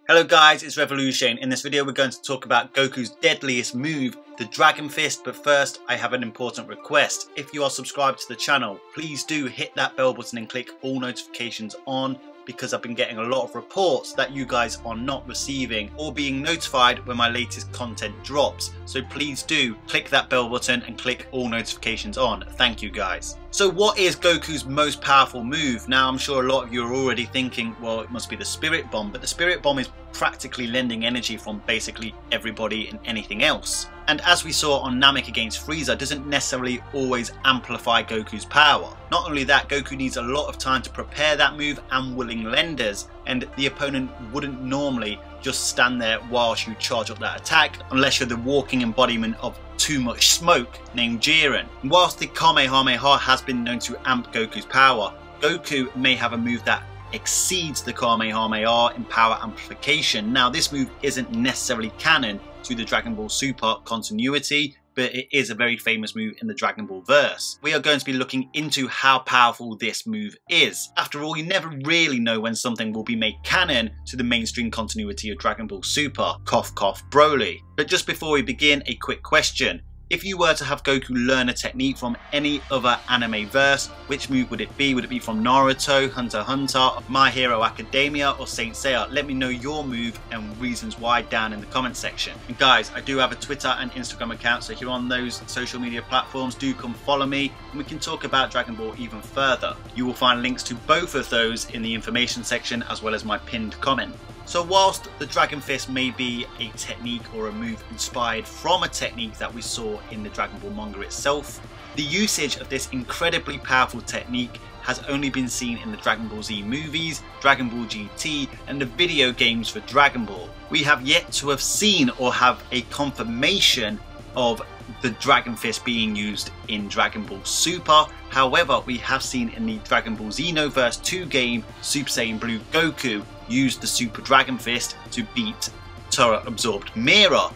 Hello guys, it's Revolution. In this video we're going to talk about Goku's deadliest move, the Dragon Fist, but first I have an important request. If you are subscribed to the channel, please do hit that bell button and click all notifications on, because I've been getting a lot of reports that you guys are not receiving or being notified when my latest content drops. So please do click that bell button and click all notifications on. Thank you guys. So what is Goku's most powerful move? Now I'm sure a lot of you are already thinking, well, it must be the Spirit Bomb, but the Spirit Bomb is practically lending energy from basically everybody and anything else. And as we saw on Namek against Frieza, doesn't necessarily always amplify Goku's power. Not only that, Goku needs a lot of time to prepare that move and willing lenders, and the opponent wouldn't normally just stand there whilst you charge up that attack unless you're the walking embodiment of too much smoke named Jiren. Whilst the Kamehameha has been known to amp Goku's power, Goku may have a move that exceeds the Kamehameha in power amplification. Now this move isn't necessarily canon to the Dragon Ball Super continuity, but it is a very famous move in the Dragon Ball verse. We are going to be looking into how powerful this move is. After all, you never really know when something will be made canon to the mainstream continuity of Dragon Ball Super. Cough cough Broly. But just before we begin, a quick question. If you were to have Goku learn a technique from any other anime verse, which move would it be? Would it be from Naruto, Hunter x Hunter, My Hero Academia, or Saint Seiya? Let me know your move and reasons why down in the comment section. And guys, I do have a Twitter and Instagram account, so if you're on those social media platforms, do come follow me and we can talk about Dragon Ball even further. You will find links to both of those in the information section as well as my pinned comment. So whilst the Dragon Fist may be a technique or a move inspired from a technique that we saw in the Dragon Ball manga itself, the usage of this incredibly powerful technique has only been seen in the Dragon Ball Z movies, Dragon Ball GT, and the video games for Dragon Ball. We have yet to have seen or have a confirmation of the Dragon Fist being used in Dragon Ball Super. However, we have seen in the Dragon Ball Xenoverse 2 game, Super Saiyan Blue Goku used the Super Dragon Fist to beat Turret Absorbed Mira.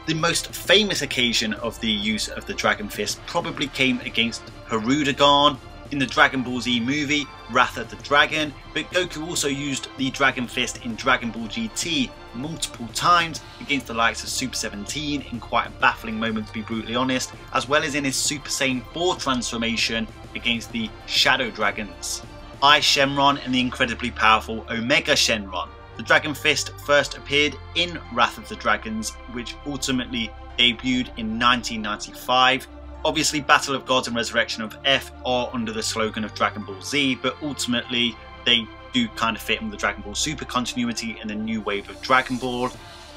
The most famous occasion of the use of the Dragon Fist probably came against Hirudegarn in the Dragon Ball Z movie, Wrath of the Dragon, but Goku also used the Dragon Fist in Dragon Ball GT multiple times against the likes of Super 17 in quite a baffling moment, to be brutally honest, as well as in his Super Saiyan 4 transformation against the Shadow Dragons, I Shenron, and the incredibly powerful Omega Shenron. The Dragon Fist first appeared in Wrath of the Dragons, which ultimately debuted in 1995. Obviously, Battle of Gods and Resurrection of F are under the slogan of Dragon Ball Z, but ultimately they do kind of fit in the Dragon Ball Super continuity and the new wave of Dragon Ball,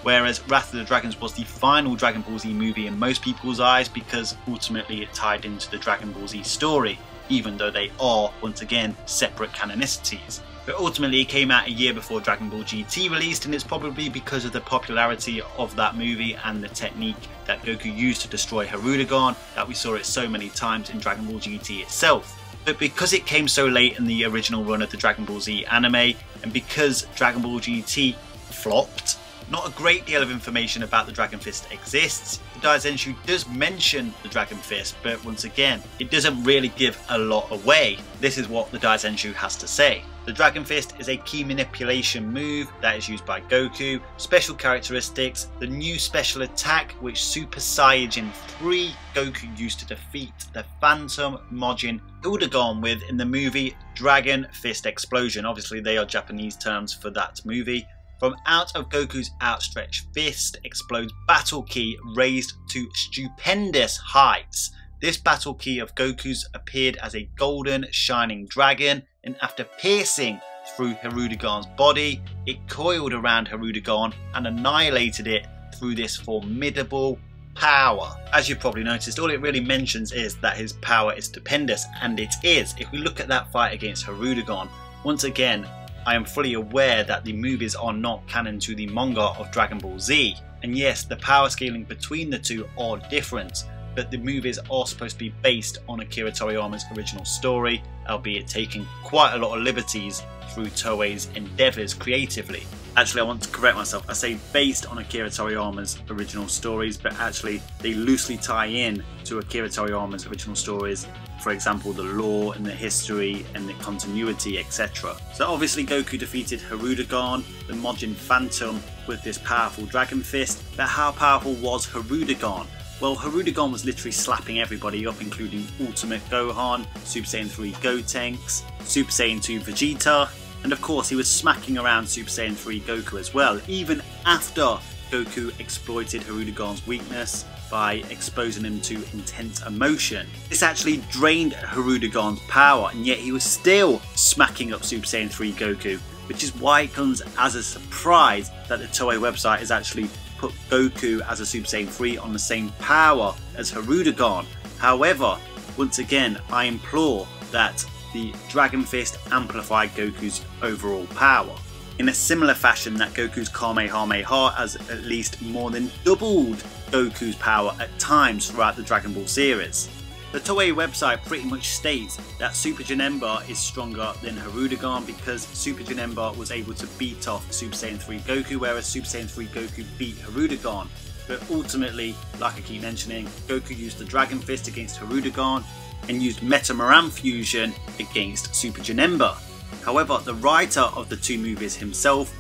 whereas Wrath of the Dragons was the final Dragon Ball Z movie in most people's eyes because ultimately it tied into the Dragon Ball Z story, even though they are, once again, separate canonicities. But ultimately it came out a year before Dragon Ball GT released, and it's probably because of the popularity of that movie and the technique that Goku used to destroy Hirudegarn that we saw it so many times in Dragon Ball GT itself. But because it came so late in the original run of the Dragon Ball Z anime, and because Dragon Ball GT flopped, not a great deal of information about the Dragon Fist exists. The Daizenshu does mention the Dragon Fist, but once again, it doesn't really give a lot away. This is what the Daizenshu has to say. The Dragon Fist is a key manipulation move that is used by Goku. Special characteristics: the new special attack which Super Saiyan 3 Goku used to defeat the Phantom Majin Hirudegarn with in the movie Dragon Fist Explosion. Obviously they are Japanese terms for that movie. From out of Goku's outstretched fist explodes Battle Ki raised to stupendous heights. This Battle Ki of Goku's appeared as a golden shining dragon, and after piercing through Hirudegarn's body, it coiled around Hirudegarn and annihilated it through this formidable power. As you've probably noticed, all it really mentions is that his power is stupendous, and it is. If we look at that fight against Hirudegarn, once again, I am fully aware that the movies are not canon to the manga of Dragon Ball Z, and yes, the power scaling between the two are different, but the movies are supposed to be based on Akira Toriyama's original story, albeit taking quite a lot of liberties through Toei's endeavours creatively. Actually, I want to correct myself. I say based on Akira Toriyama's original stories, but actually they loosely tie in to Akira Toriyama's original stories for example the lore and the history and the continuity, etc. So obviously Goku defeated Hirudegarn, the Majin Phantom, with this powerful Dragon Fist, but how powerful was Hirudegarn? Well, Hirudegarn was literally slapping everybody up, including Ultimate Gohan, Super Saiyan 3 Gotenks, Super Saiyan 2 Vegeta, and of course he was smacking around Super Saiyan 3 Goku as well, even after Goku exploited Hirudegarn's weakness by exposing him to intense emotion. This actually drained Hirudegarn's power, and yet he was still smacking up Super Saiyan 3 Goku, which is why it comes as a surprise that the Toei website has actually put Goku as a Super Saiyan 3 on the same power as Hirudegarn. However, once again, I implore that the Dragon Fist amplified Goku's overall power. In a similar fashion that Goku's Kamehameha has at least more than doubled Goku's power at times throughout the Dragon Ball series. The Toei website pretty much states that Super Janemba is stronger than Hirudegarn because Super Janemba was able to beat off Super Saiyan 3 Goku, whereas Super Saiyan 3 Goku beat Hirudegarn. But ultimately, like I keep mentioning, Goku used the Dragon Fist against Hirudegarn and used Meta Moran Fusion against Super Janemba. However, the writer of the two movies himself,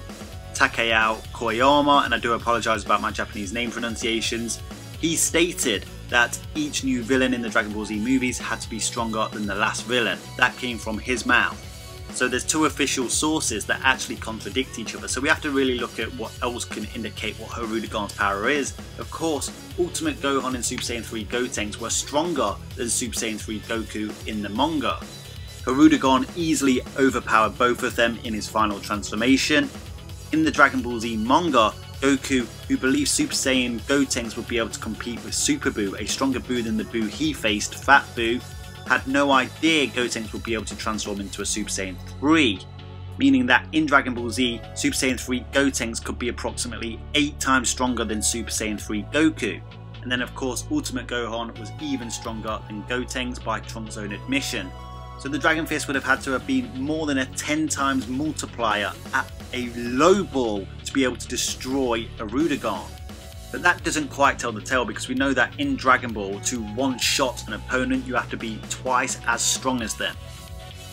Takeo Koyama, and I do apologise about my Japanese name pronunciations, he stated that each new villain in the Dragon Ball Z movies had to be stronger than the last villain. That came from his mouth. So there's two official sources that actually contradict each other, so we have to really look at what else can indicate what Hirudegarn's power is. Of course, Ultimate Gohan and Super Saiyan 3 Gotenks were stronger than Super Saiyan 3 Goku in the manga. Hirudegarn easily overpowered both of them in his final transformation. In the Dragon Ball Z manga, Goku, who believed Super Saiyan Gotenks would be able to compete with Super Buu, a stronger Buu than the Buu he faced, Fat Buu, had no idea Gotenks would be able to transform into a Super Saiyan 3, meaning that in Dragon Ball Z, Super Saiyan 3 Gotenks could be approximately 8 times stronger than Super Saiyan 3 Goku. And then of course Ultimate Gohan was even stronger than Gotenks by Trunks' own admission. So the Dragon Fist would have had to have been more than a 10 times multiplier at a low ball to be able to destroy Hirudegarn. But that doesn't quite tell the tale, because we know that in Dragon Ball, to one-shot an opponent you have to be twice as strong as them,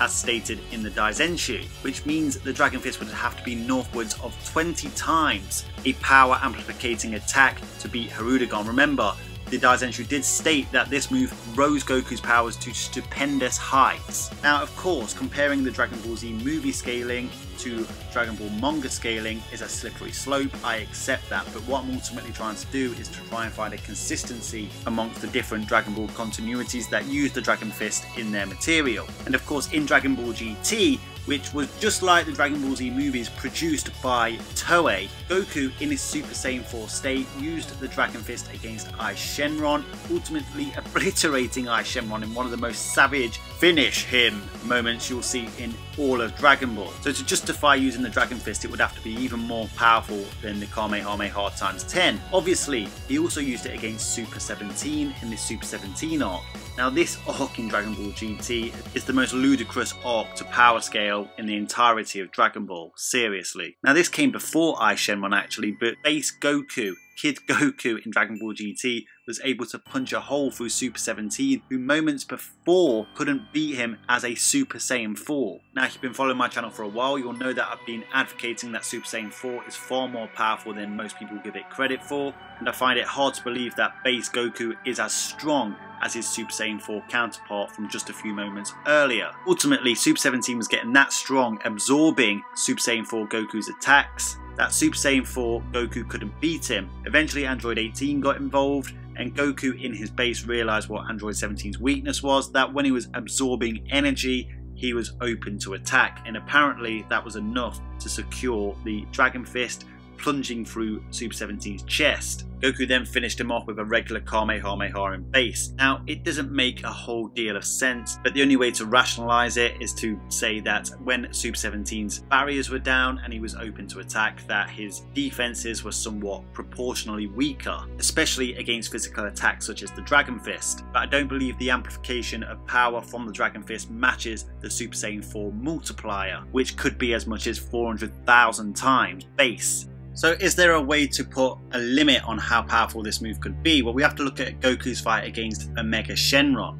as stated in the Daizenshu, which means the Dragon Fist would have to be northwards of 20 times a power amplifying attack to beat Hirudegarn. Remember, the Daizenshu did state that this move rose Goku's powers to stupendous heights. Now of course, comparing the Dragon Ball Z movie scaling to Dragon Ball manga scaling is a slippery slope, I accept that, but what I'm ultimately trying to do is to try and find a consistency amongst the different Dragon Ball continuities that use the Dragon Fist in their material. And of course in Dragon Ball GT, which was just like the Dragon Ball Z movies produced by Toei, Goku in his Super Saiyan 4 state used the Dragon Fist against Ai Shenron, ultimately obliterating Ai Shenron in one of the most savage finish him moments you'll see in all of Dragon Ball. So to justify using the Dragon Fist, it would have to be even more powerful than the Kamehameha times 10. Obviously, he also used it against Super 17 in the Super 17 arc. Now this arc in Dragon Ball GT is the most ludicrous arc to power scale in the entirety of Dragon Ball, seriously. Now this came before Ai Shenron actually, but base Goku, Kid Goku in Dragon Ball GT was able to punch a hole through Super 17, who moments before couldn't beat him as a Super Saiyan 4. Now if you've been following my channel for a while, you'll know that I've been advocating that Super Saiyan 4 is far more powerful than most people give it credit for, and I find it hard to believe that base Goku is as strong as his Super Saiyan 4 counterpart from just a few moments earlier. Ultimately, Super 17 was getting that strong, absorbing Super Saiyan 4 Goku's attacks, that Super Saiyan 4 Goku couldn't beat him. Eventually Android 18 got involved, and Goku in his base realised what Android 17's weakness was, that when he was absorbing energy, he was open to attack, and apparently that was enough to secure the Dragon Fist, plunging through Super 17's chest. Goku then finished him off with a regular Kamehameha in base. Now, it doesn't make a whole deal of sense, but the only way to rationalize it is to say that when Super 17's barriers were down and he was open to attack, that his defenses were somewhat proportionally weaker, especially against physical attacks such as the Dragon Fist. But I don't believe the amplification of power from the Dragon Fist matches the Super Saiyan 4 multiplier, which could be as much as 400,000 times base. So is there a way to put a limit on how powerful this move could be? Well, we have to look at Goku's fight against Omega Shenron.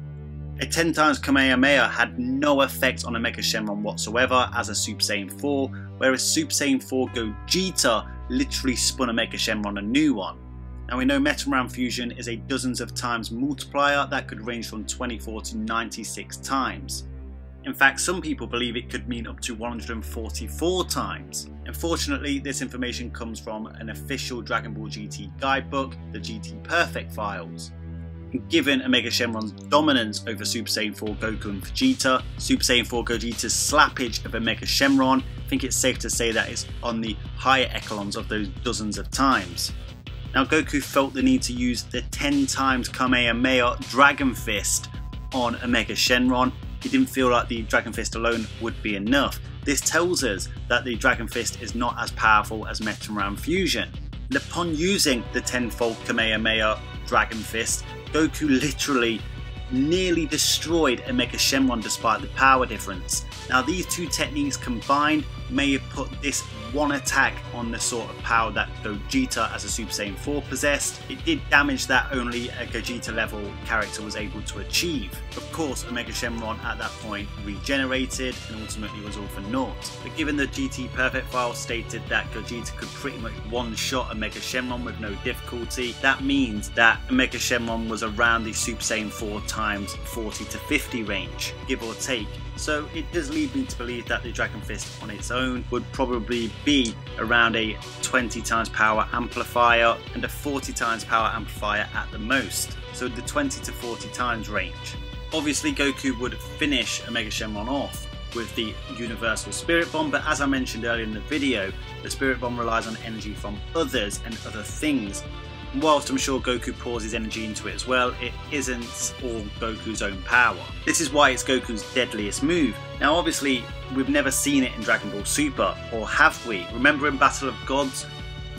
A 10 times Kamehameha had no effect on a Mega Shenron whatsoever as a Super Saiyan 4, whereas Super Saiyan 4 Gogeta literally spun a Mega Shenron a new one. Now we know Metal Fusion is a dozens of times multiplier that could range from 24 to 96 times. In fact, some people believe it could mean up to 144 times. Unfortunately, this information comes from an official Dragon Ball GT guidebook, the GT Perfect files. Given a Mega Shenron's dominance over Super Saiyan 4 Goku and Vegeta, Super Saiyan 4 Gogeta's slappage of a Mega Shenron, I think it's safe to say that it's on the higher echelons of those dozens of times. Now Goku felt the need to use the 10 times Kamehameha Dragon Fist on a Mega Shenron. He didn't feel like the Dragon Fist alone would be enough. This tells us that the Dragon Fist is not as powerful as Metal Fusion. And upon using the 10-fold Kamehameha Dragon Fist, Goku literally nearly destroyed a Mega Shenron despite the power difference. Now these two techniques combined may have put this one attack on the sort of power that Gogeta as a Super Saiyan 4 possessed. It did damage that only a Gogeta level character was able to achieve. Of course, a Mega Shenron at that point regenerated and ultimately was all for naught. But given the GT Perfect file stated that Gogeta could pretty much one-shot a Mega Shenron with no difficulty, that means that a Mega Shenron was around the Super Saiyan 4 times 40 to 50 range, give or take. So it does lead me to believe that the Dragon Fist on its own would probably be around a 20 times power amplifier and a 40 times power amplifier at the most. So the 20 to 40 times range. Obviously Goku would finish a Mega Shenron off with the Universal Spirit Bomb, but as I mentioned earlier in the video, the Spirit Bomb relies on energy from others and other things. Whilst I'm sure Goku pours his energy into it as well, it isn't all Goku's own power. This is why it's Goku's deadliest move. Now obviously, we've never seen it in Dragon Ball Super, or have we? Remember in Battle of Gods,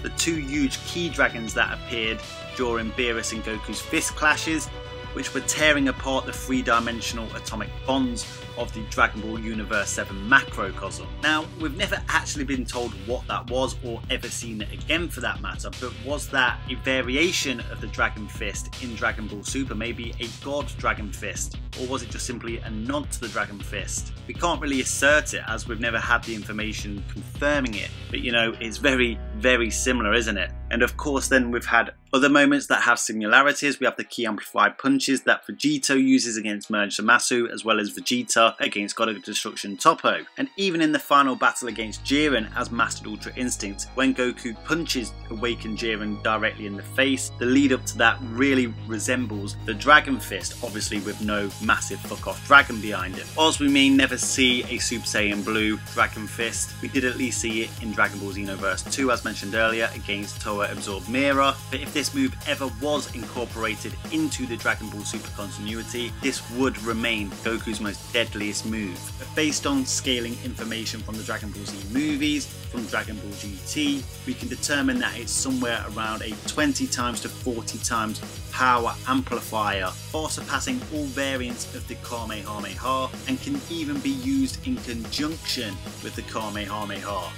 the two huge key dragons that appeared during Beerus and Goku's fist clashes, which were tearing apart the three-dimensional atomic bonds of the Dragon Ball Universe 7 macrocosm. Now, we've never actually been told what that was or ever seen it again for that matter, but was that a variation of the Dragon Fist in Dragon Ball Super, maybe a God Dragon Fist, or was it just simply a nod to the Dragon Fist? We can't really assert it as we've never had the information confirming it, but you know, it's very, very similar, isn't it? And of course then we've had other moments that have similarities. We have the key amplified punches that Vegito uses against Merge Zamasu, as well as Vegeta against God of Destruction Toppo. And even in the final battle against Jiren as Mastered Ultra Instinct, when Goku punches Awakened Jiren directly in the face, the lead up to that really resembles the Dragon Fist, obviously with no massive fuck off dragon behind it. Whilst we may never see a Super Saiyan Blue Dragon Fist, we did at least see it in Dragon Ball Xenoverse 2 as mentioned earlier against Toa Absorbed Mira. But if this move ever was incorporated into the Dragon Ball Super continuity, this would remain Goku's most deadliest move. But based on scaling information from the Dragon Ball Z movies, from Dragon Ball GT, we can determine that it's somewhere around a 20 times to 40 times power amplifier, far surpassing all variants of the Kamehameha, and can even be used in conjunction with the Kamehameha.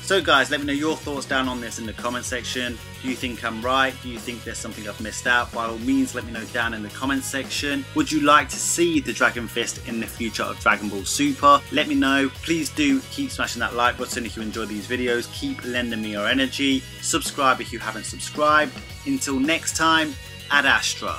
So guys, let me know your thoughts down on this in the comment section. Do you think I'm right? Do you think there's something I've missed out? By all means, let me know down in the comment section. Would you like to see the Dragon Fist in the future of Dragon Ball Super? Let me know. Please do keep smashing that like button if you enjoy these videos. Keep lending me your energy. Subscribe if you haven't subscribed. Until next time, Ad Astra.